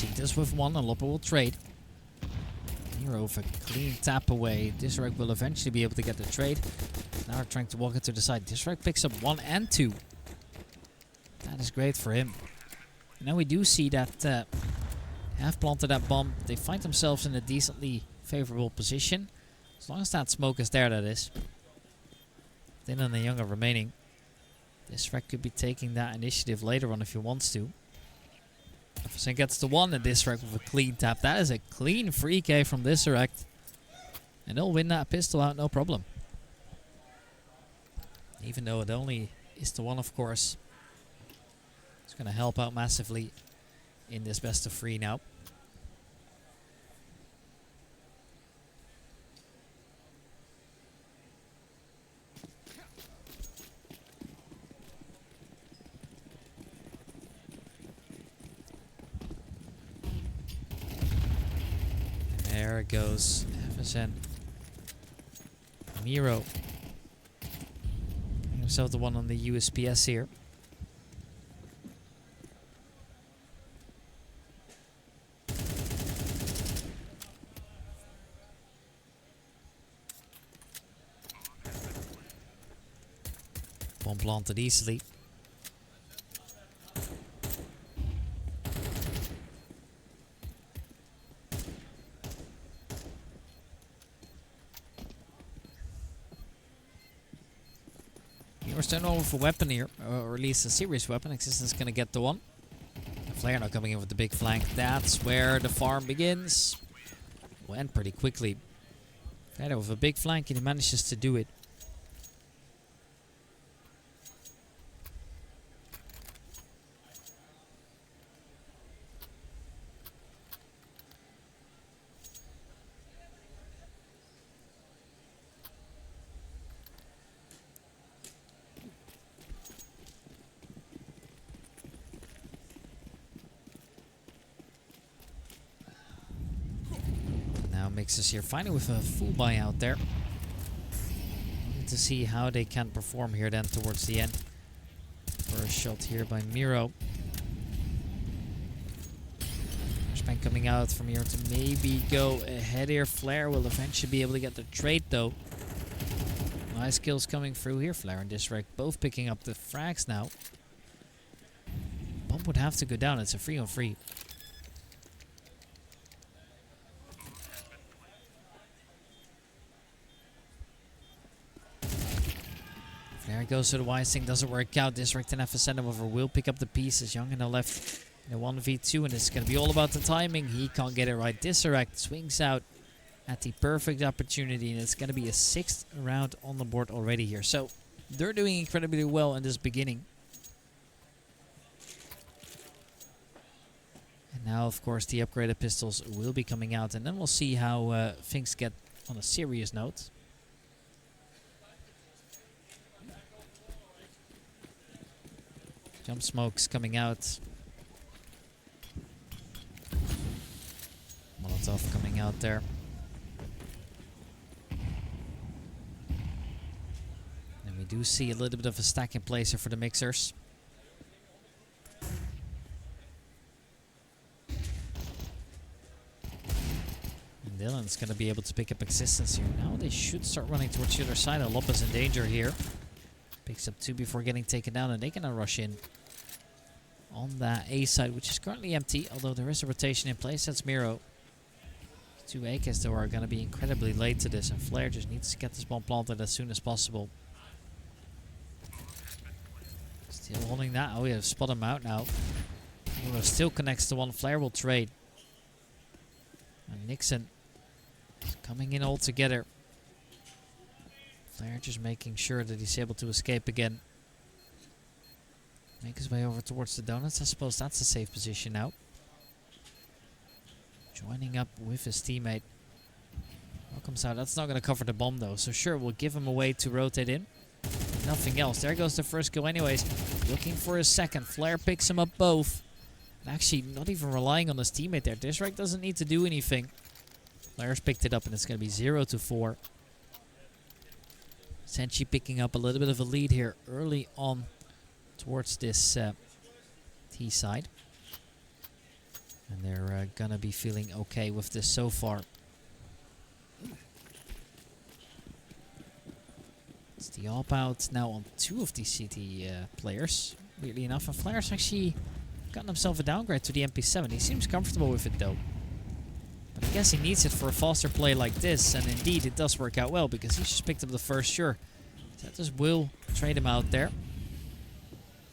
See this with one, and Lopper will trade. Miro with a clean tap away. Disreg will eventually be able to get the trade. Now we're trying to walk it to the side. Disreg picks up 1 and 2. That is great for him. And now we do see that have planted that bomb. They find themselves in a decently favorable position. As long as that smoke is there, that is. Then and the Younger remaining. Disreg could be taking that initiative later on if he wants to. Jefferson gets the 1 and Disreg with a clean tap. That is a clean free K from Disreg. And they'll win that pistol out, no problem. Even though it only is the 1, of course. It's going to help out massively in this best of 3 now. There it goes. Jefferson. Miro. Himself the 1 on the USPS here. Bomb planted easily. We're starting over with a weapon here, or at least a serious weapon. Existence gonna get the 1. Flare now coming in with the big flank. That's where the farm begins. Went pretty quickly. Flare with a big flank and he manages to do it. Mixers here, finally with a full buy out there. Looking to see how they can perform here then towards the end. First shot here by Miro. Flashbang coming out from here to maybe go ahead here. Flare will eventually be able to get the trade though. Nice kills coming through here. Flare and Disreg both picking up the frags now. Bomb would have to go down. It's a 3-on-3. There it goes to the wise thing, doesn't work out. Disreg and FSN over will pick up the pieces. Young in the left in a 1v2, and it's going to be all about the timing. He can't get it right. Disreg swings out at the perfect opportunity, and it's going to be a 6th round on the board already here. So they're doing incredibly well in this beginning. And now, of course, the upgraded pistols will be coming out, and then we'll see how things get on a serious note. Jump smokes coming out. Molotov coming out there. And we do see a little bit of a stack in place here for the mixers. And Dylan's going to be able to pick up existence here. Now they should start running towards the other side. Lopez in danger here. Picks up 2 before getting taken down, and they can now rush in on that A side, which is currently empty, although there is a rotation in place. That's Miro. 2 AKs though are going to be incredibly late to this, and Flare just needs to get this bomb planted as soon as possible. Still holding that. Oh, we have spot him out now. Miro still connects to 1. Flare will trade. And Nixon is coming in all together. Flare just making sure that he's able to escape again. Make his way over towards the donuts. I suppose that's a safe position now. Joining up with his teammate. Comes out. That's not going to cover the bomb though. So sure, we'll give him a way to rotate in. Nothing else. There goes the first kill anyways. Looking for a second. Flare picks him up both. And actually not even relying on his teammate there. Disreg doesn't need to do anything. Flare's picked it up and it's going to be 0-4. Senshi picking up a little bit of a lead here early on towards this T side. And they're gonna be feeling okay with this so far. It's the op-out now on 2 of these CT players. Weirdly enough, and Flair's actually gotten himself a downgrade to the MP7. He seems comfortable with it though. But I guess he needs it for a faster play like this, and indeed it does work out well because he just picked up the first sure. Zetus will trade him out there.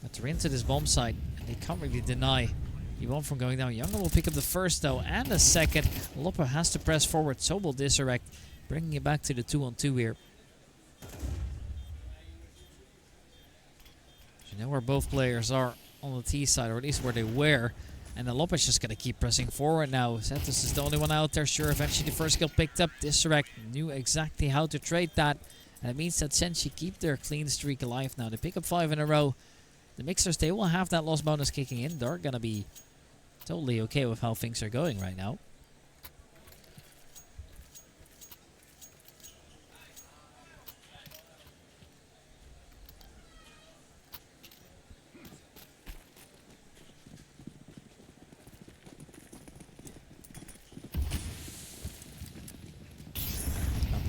But they're into this bomb site, and they can't really deny the bomb from going down. Younger will pick up the first though, and the second. Lopper has to press forward, so will Disarect, bringing it back to the 2-on-2 here. You know where both players are on the T side, or at least where they were. And the Lopper's just going to keep pressing forward now. Zetus is the only one out there. Sure, eventually the first kill picked up. Disarect knew exactly how to trade that. And it means that Senshi keep their clean streak alive now. They pick up 5 in a row. The Mixers, they will have that loss bonus kicking in. They're going to be totally okay with how things are going right now.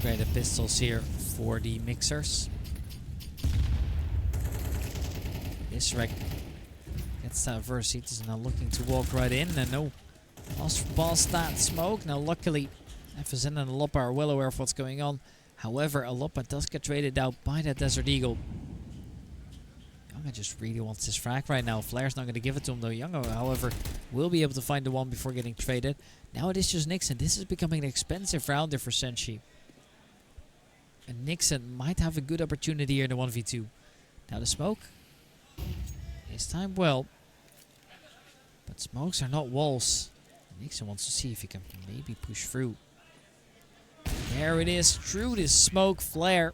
Upgraded pistols here for the Mixers. Disarect gets that verse. He's now looking to walk right in, and no lost past that smoke. Now luckily FSN and Aloppa are well aware of what's going on. However, Aloppa does get traded out by that Desert Eagle. Younger just really wants this frag right now. Flair's not going to give it to him though. Younger, however, will be able to find the one before getting traded. Now it is just Nixon. This is becoming an expensive rounder for Senshi. And Nixon might have a good opportunity here in the 1v2. Now the smoke is timed well. But smokes are not walls. Nixon wants to see if he can maybe push through. There it is. Through this smoke, Flair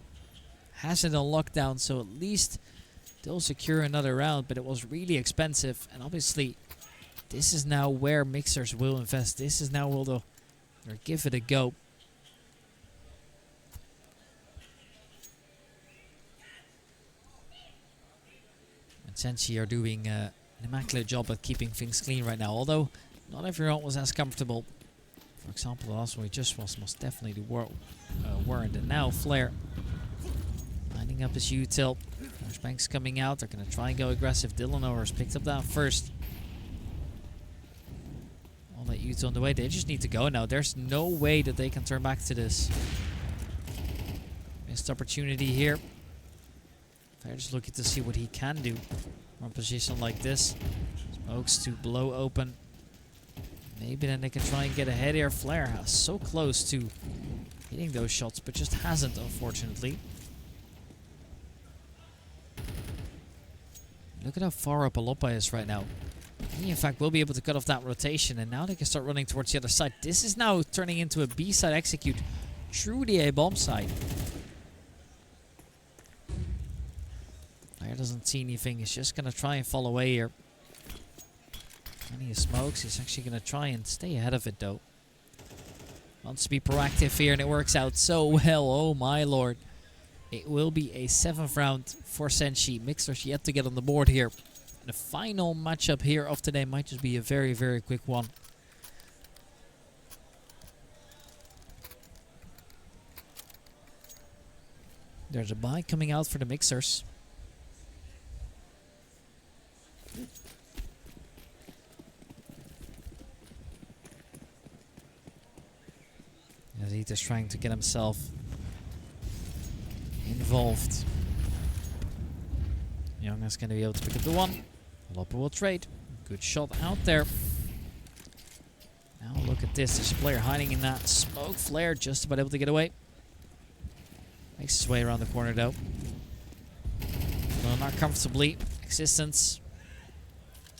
has it on lockdown. So at least they'll secure another round. But it was really expensive. And obviously, this is now where Mixers will invest. This is now where they'll give it a go. Senshi are doing an immaculate job at keeping things clean right now, although not everyone was as comfortable. For example, the last one we just was most definitely the weren't. And now Flair lining up his util. Banks coming out. They're going to try and go aggressive. Dylan has picked up that first. All that util on the way. They just need to go now. There's no way that they can turn back to this. Missed opportunity here. They're just looking to see what he can do from a position like this. Smokes to blow open. Maybe then they can try and get ahead here. Flair is so close to hitting those shots, but just hasn't, unfortunately. Look at how far up Aloppa is right now. He, in fact, will be able to cut off that rotation, and now they can start running towards the other side. This is now turning into a B-side execute through the A-bomb side. Doesn't see anything. He's just going to try and fall away here. Plenty of smokes. He's actually going to try and stay ahead of it though. Wants to be proactive here, and it works out so well. Oh my lord. It will be a 7th round for Senshi. Mixers yet to get on the board here. The final matchup here of today might just be a very, very quick one. There's a buy coming out for the Mixers. As he's just trying to get himself involved. Young is going to be able to pick up the one. Lopper will trade. Good shot out there. Now look at this. There's a player hiding in that smoke. Flair just about able to get away. Makes his way around the corner though. Well, not comfortably. Existence.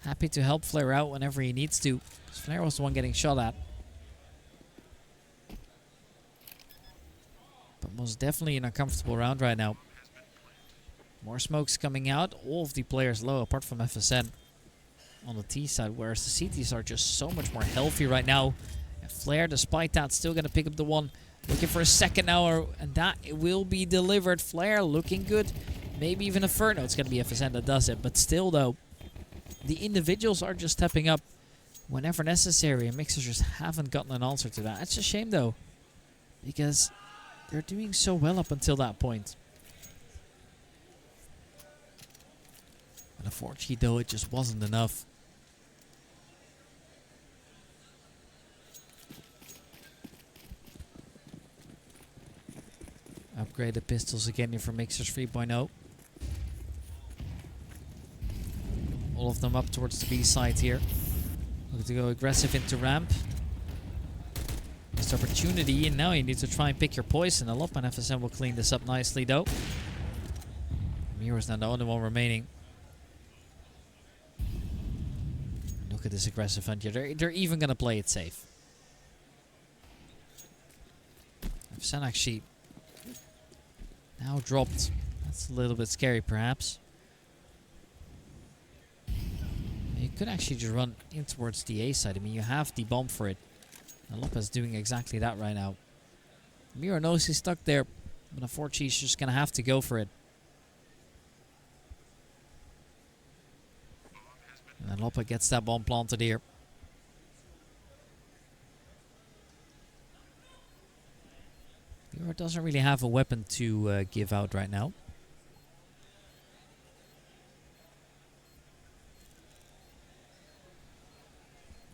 Happy to help Flair out whenever he needs to. Flair was the one getting shot at. But most definitely an uncomfortable round right now. More smokes coming out. All of the players low apart from FSN on the T side. Whereas the CTs are just so much more healthy right now. And Flair, despite that, still going to pick up the one. Looking for a second now. And that will be delivered. Flair looking good. Maybe even a third. No, it's going to be FSN that does it. But still though, the individuals are just stepping up. whenever necessary, and Mixers just haven't gotten an answer to that. It's a shame though, because they're doing so well up until that point. But unfortunately though, it just wasn't enough. Upgraded pistols again here for Mixers 3.0. All of them up towards the B side here. Looking to go aggressive into ramp. Missed opportunity, and now you need to try and pick your poison. Alop and FSM will clean this up nicely though. Miro's now the only one remaining. Look at this aggressive hunt here. They're even going to play it safe. FSM actually now dropped. That's a little bit scary perhaps. You could actually just run in towards the A side. I mean, you have the bomb for it. And Lopez doing exactly that right now. Miro knows he's stuck there, but unfortunately he's just going to have to go for it. And then Lopez gets that bomb planted here. Miro doesn't really have a weapon to give out right now.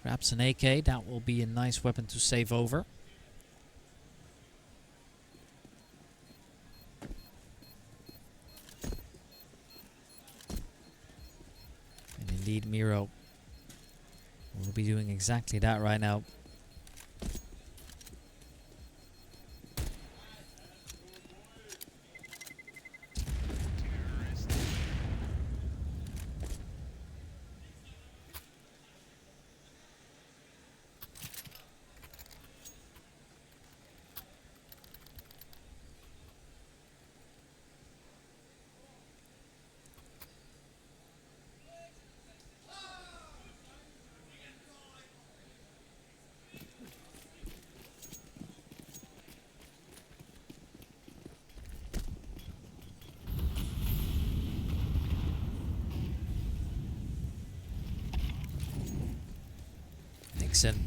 Grabs an AK, that will be a nice weapon to save over. And indeed Miro will be doing exactly that right now. And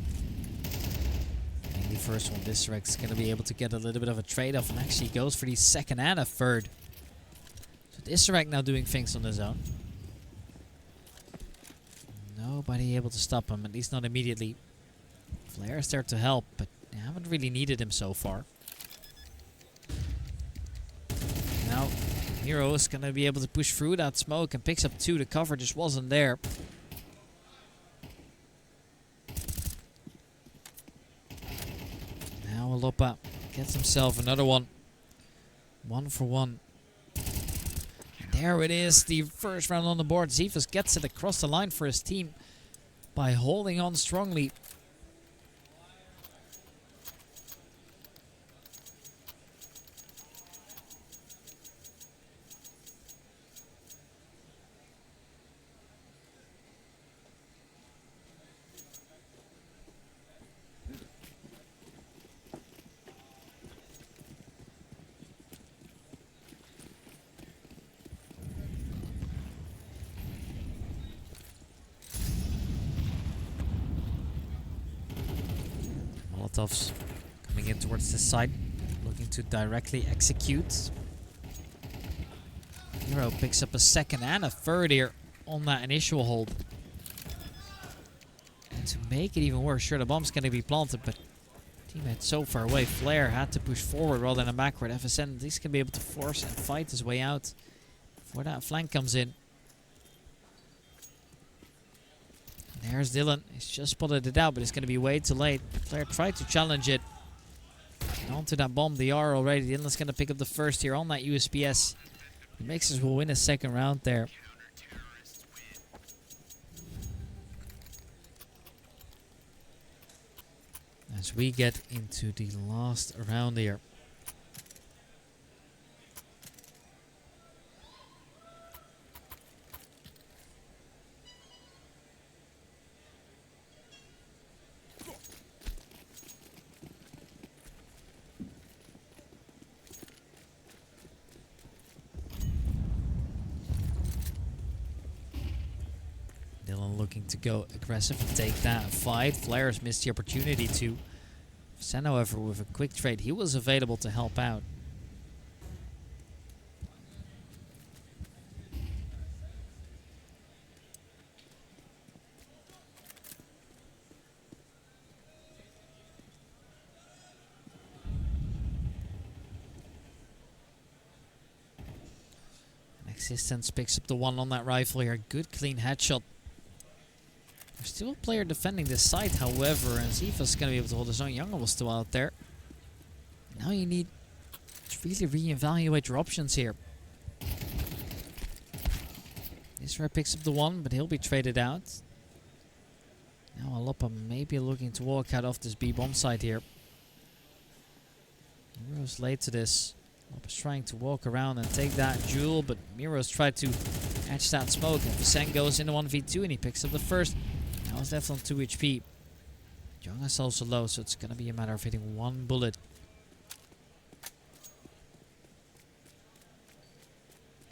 the first one, Disrek's going to be able to get a little bit of a trade-off and actually goes for the second and a third. So Disrek now doing things on his own. Nobody able to stop him, at least not immediately. Flair's there to help, but they haven't really needed him so far. Now, Miro is going to be able to push through that smoke and picks up 2. The cover just wasn't there. Lopa gets himself another one. 1 for 1. And there it is, the first round on the board. Zivas gets it across the line for his team by holding on strongly. Molotovs coming in towards this side, looking to directly execute. Hero picks up a second and a third here on that initial hold. And to make it even worse, sure, the bomb's going to be planted, but teammate so far away. Flair had to push forward rather than backward. FSN at least can be able to force and fight his way out before that flank comes in. There's Dylan. He's just spotted it out, but it's going to be way too late. Flair tried to challenge it. And onto that bomb, they are already. Dylan's going to pick up the first here on that USPS. The Mixers will win a second round there. As we get into the last round here. Dylan looking to go aggressive and take that fight. Flares missed the opportunity to. Sen, however, with a quick trade, he was available to help out. Existence picks up the one on that rifle here. Good clean headshot. There's still a player defending this site, however, and Ziva's going to be able to hold his own. Younger was still out there. Now you need to really reevaluate your options here. Israel picks up the one, but he'll be traded out. Now Alopa may be looking to walk out off this B bomb site here. Miro's late to this. Alopa's trying to walk around and take that jewel, but Miro's tried to catch that smoke. And Vicen goes into 1v2 and he picks up the first. Now he's left on 2 HP. Younga's also low, so it's going to be a matter of hitting one bullet.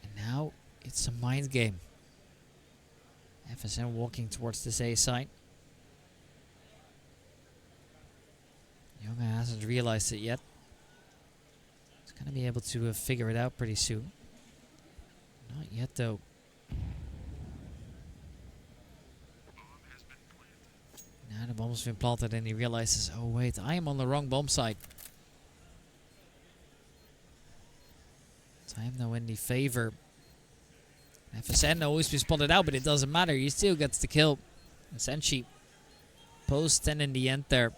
And now it's a mind game. FSN walking towards this A site. Younga hasn't realized it yet. He's going to be able to figure it out pretty soon. Not yet though. Now the bomb's been planted and he realizes, oh wait, I am on the wrong bomb site. Time now in the favor. FSN always be spotted out, but it doesn't matter. He still gets the kill. And Senshi post 10 in the end there.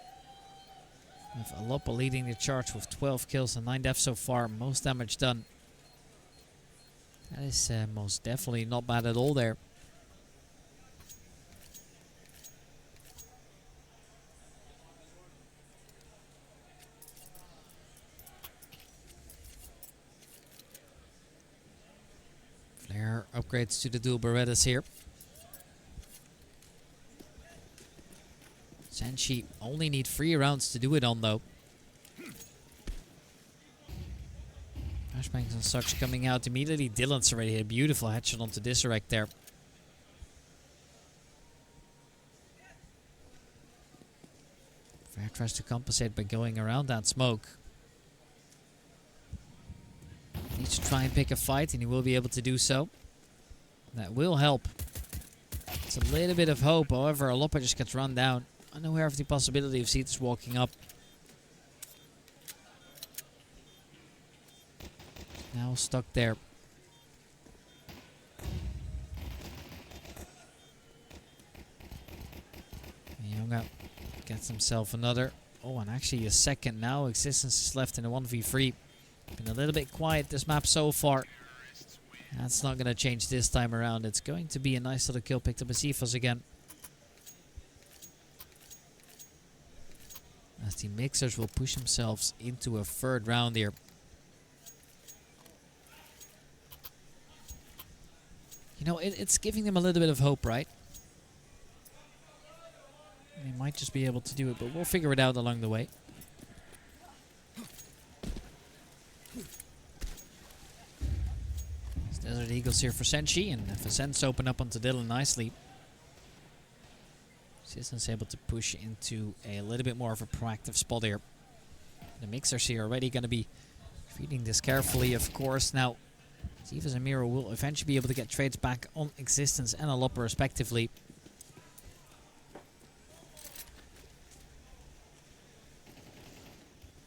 With Alopa leading the charge with 12 kills and 9 deaths so far. Most damage done. That is most definitely not bad at all there. Flare upgrades to the dual Berettas here. Senshi only need 3 rounds to do it on though. Flashbangs and such coming out immediately. Dylan's already hit a beautiful headshot onto Disarect there. Flare tries to compensate by going around that smoke. Needs to try and pick a fight and he will be able to do so. That will help. It's a little bit of hope, however Alopa just gets run down. Unaware of the possibility of Cetus walking up. Now stuck there. Younga gets himself another. Oh, and actually a second now. Existence is left in a 1v3. Been a little bit quiet this map so far. That's not going to change this time around. It's going to be a nice little kill picked up by Cephas again. As the Mixers will push themselves into a 3rd round here. You know, it's giving them a little bit of hope, right? They might just be able to do it, but we'll figure it out along the way. It's Desert Eagles here for Senshi, and Vicens open up onto Dylan nicely. Citizens able to push into a little bit more of a proactive spot here. The Mixers here already going to be treating this carefully, of course. Now, Zivas and Miro will eventually be able to get trades back on Existence and Alopa respectively.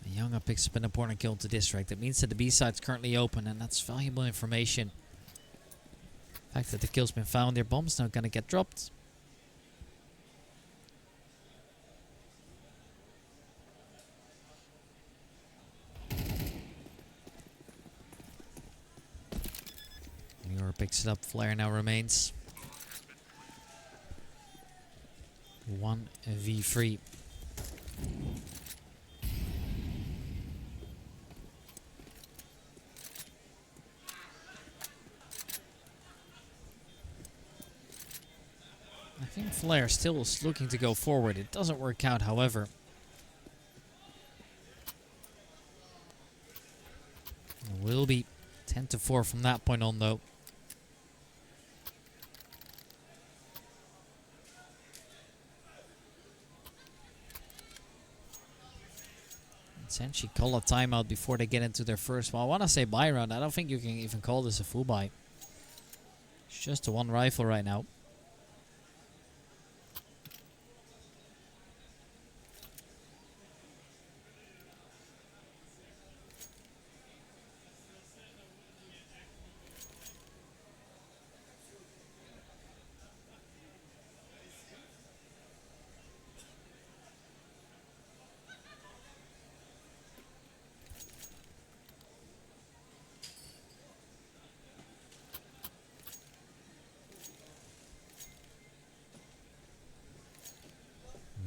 Younga picks up an important kill to Distract. That means that the B side's currently open, and that's valuable information. The fact that the kill's been found, their bomb's now going to get dropped. Picks it up. Flare now remains 1v3. I think Flare still is looking to go forward. It doesn't work out, however. It will be 10-4 from that point on, though. Senshi call a timeout before they get into their first. Well, I want to say buy round. I don't think you can even call this a full buy. It's just the one rifle right now.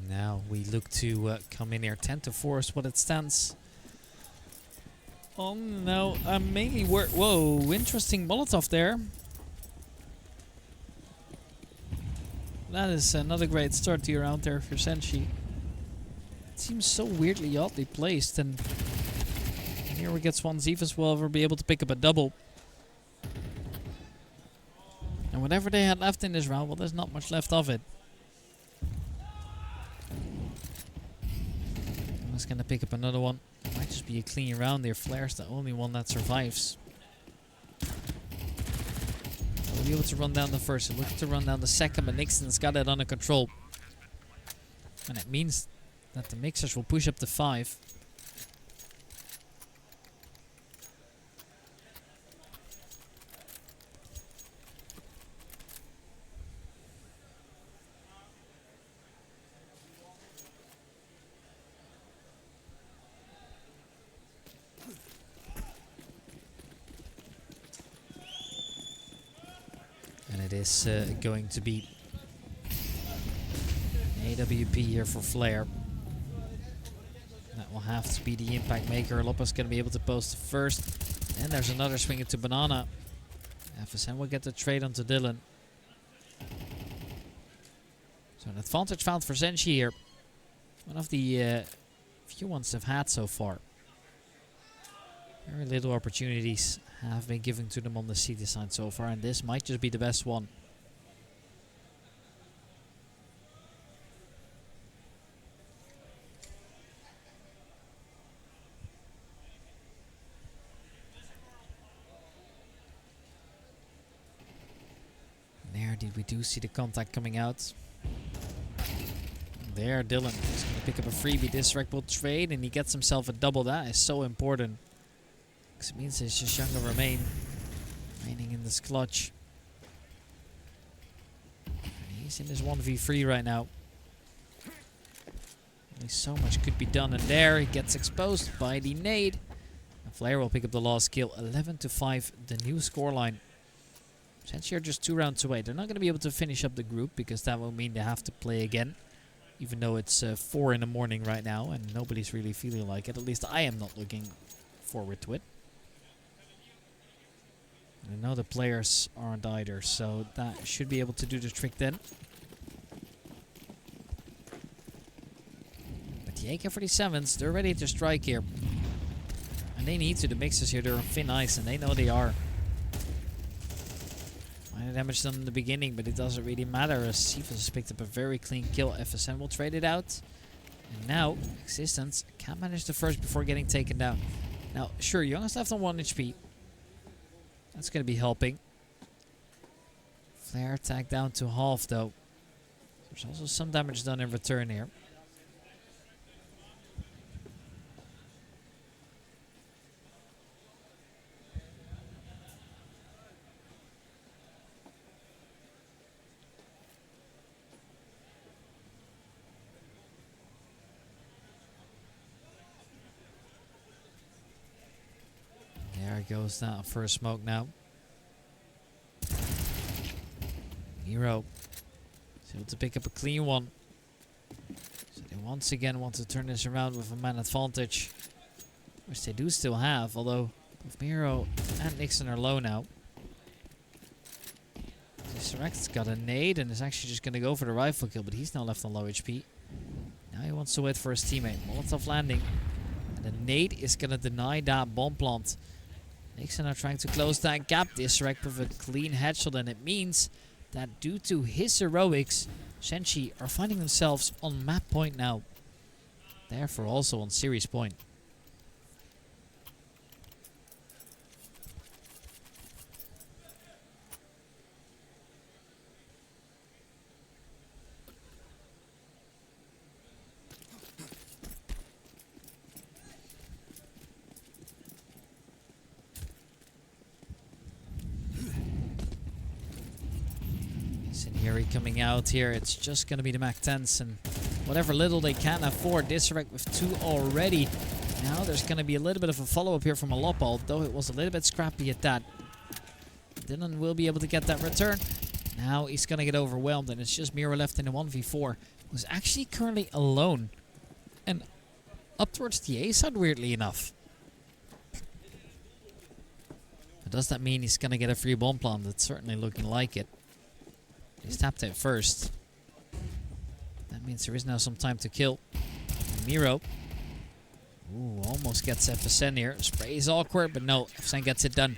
Now we look to come in here 10-4 is what it stands. Oh no, mainly work. Whoa, interesting Molotov there. That is not a great start to your round there for Senshi. It seems so weirdly oddly placed, and here we get Swansea as well. We'll be able to pick up a double. And whatever they had left in this round, well, there's not much left of it. I'm just gonna pick up another one. Might just be a clean round there. Flare's the only one that survives. We'll be able to run down the first. We're looking to run down the second, but Nixon's got it under control. And it means that the mixers will push up to 5. And it is going to be AWP here for Flare. That will have to be the impact maker. Lopez going to be able to post first. And there's another swing into Banana. FSN will get the trade onto Dylan. So an advantage found for Senshi here. One of the few ones they've had so far. Very little opportunities have been given to them on the CT side so far, and this might just be the best one. There, we do see the contact coming out. There, Dylan is going to pick up a freebie. This wreck will trade, and he gets himself a double. That is so important. Because it means he's just younger remaining in this clutch. And he's in this 1v3 right now. Only so much could be done, and there he gets exposed by the nade. And Flare will pick up the last kill. 11-5, the new scoreline. Senshi are just 2 rounds away. They're not going to be able to finish up the group, because that will mean they have to play again. Even though it's 4 in the morning right now, and nobody's really feeling like it. At least I am not looking forward to it. I know the players aren't either, so that should be able to do the trick then. But the AK-47s, they're ready to strike here. And they need to. The mixers here, they're on thin ice, and they know they are. Minor damage done in the beginning, but it doesn't really matter as Sifas has picked up a very clean kill. FSN will trade it out. And now, Existence can't manage the first before getting taken down. Now, sure, Young is left on 1 HP. That's going to be helping. Flare attack down to half though. There's also some damage done in return here. There goes that first smoke now. Hero is able to pick up a clean one. So they once again want to turn this around with a man advantage, which they do still have, although both Miro and Nixon are low now. Resurrect's got a nade and is actually just going to go for the rifle kill, but he's now left on low HP. Now he wants to wait for his teammate. Molotov landing. And the nade is going to deny that bomb plant. Nixon are trying to close that gap. Disrect with a clean headshot, and it means that due to his heroics, Senshi are finding themselves on map point now. Therefore also on series point. Yuri coming out here. It's just going to be the MAC-10s and whatever little they can afford. Disrespect with 2 already. Now there's going to be a little bit of a follow-up here from Alop, although it was a little bit scrappy at that. Dylan will be able to get that return. Now he's going to get overwhelmed, and it's just Miro left in a 1v4. Who's actually currently alone. And up towards the A side, weirdly enough. But does that mean he's going to get a free bomb plant? It's certainly looking like it. He's tapped out first. That means there is now some time to kill. Miro. Ooh, almost gets FSN here. Spray is awkward, but no, FSN gets it done.